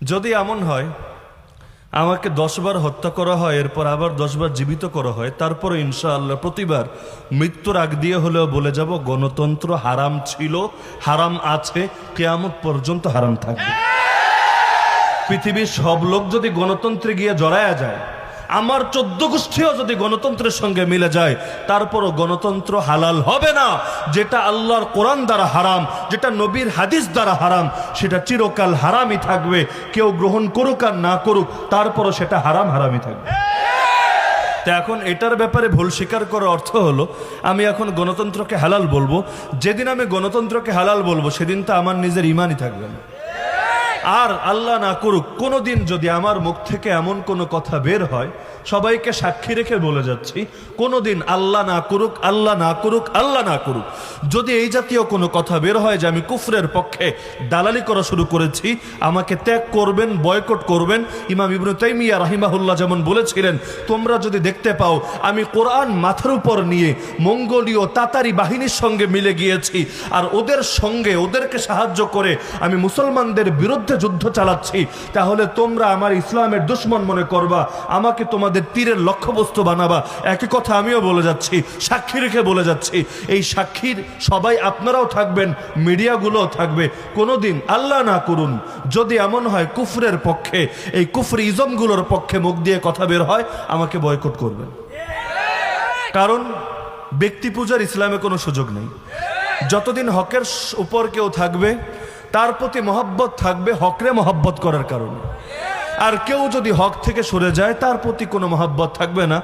যদি এমন হয় আমাকে 10 বার হত্যা করা হয়, এরপর আবার 10 বার জীবিত করা হয়, তারপরে ইনশাআল্লাহ প্রতিবার মৃত্যুর আগ দিয়ে হলেও বলে যাব গণতন্ত্র হারাম ছিল, হারাম আছে, কিয়ামত পর্যন্ত হারাম থাকবে। পৃথিবীর সব লোক যদি গণতন্ত্রে গিয়ে জড়ায়া যায়, আমার 14 গোষ্ঠীও যদি গণতন্ত্রের সঙ্গে মিলে যায়, তারপরও গণতন্ত্র হালাল হবে না। যেটা আল্লাহর কোরআন দ্বারা হারাম, যেটা নবীর হাদিস দ্বারা হারাম, সেটা চিরকাল হারামই থাকবে। কেউ গ্রহণ করুক আর না করুক, তারপরও সেটা হারাম হারামই থাকবে। তো এখন এটার ব্যাপারে ভুল স্বীকার করার অর্থ হলো আমি এখন গণতন্ত্রকে হালাল বলবো। যেদিন আমি গণতন্ত্রকে হালাল বলবো সেদিন তো আমার নিজের ইমানই থাকবে না। আর আল্লাহ না করুক কোনোদিন যদি আমার মুখ থেকে এমন কোনো কথা বের হয়, সবাইকে সাক্ষী রেখে বলে যাচ্ছি, কোনোদিন আল্লাহ না করুক, আল্লাহ না করুক, আল্লাহ না করুক, যদি এই জাতীয় কোনো কথা বের হয় যে আমি কুফরের পক্ষে দালালি করা শুরু করেছি, আমাকে ত্যাগ করবেন, বয়কট করবেন। ইমাম ইবনে তাইমিয়া রাহিমাহুল্লাহ যেমন বলেছিলেন, তোমরা যদি দেখতে পাও আমি কোরআন মাথার উপর নিয়ে মঙ্গোলীয় তাতারি বাহিনীর সঙ্গে মিলে গিয়েছি, আর ওদের সঙ্গে ওদেরকে সাহায্য করে আমি মুসলমানদের বিরুদ্ধে যুদ্ধ চালাচ্ছি, তাহলে তোমরা আমার ইসলামের দুশমন মনে করবা, আমাকে তোমাদের তীরের লক্ষ্যবস্তু বানাবা। একই কথা আমিও বলে যাচ্ছি, সাক্ষী রেখে বলে যাচ্ছি। এই সাক্ষীর সবাই আপনারাও থাকবেন, মিডিয়াগুলোও থাকবে। কোনোদিন আল্লাহ না করুন যদি এমন হয় কুফরের পক্ষে, এই কুফরি ইজমগুলোর পক্ষে মুখ দিয়ে কথা বের হয়, আমাকে বয়কট করবেন। কারণ ব্যক্তি পূজার ইসলামে কোনো সুযোগ নেই। যতদিন হকের উপর কেউ থাকবে, তার প্রতি মহব্বত থাকবে হকরে মহব্বত করার কারণে। আর কেউ যদি হক থেকে সরে যায়, তার প্রতি কোনো মহব্বত থাকবে না।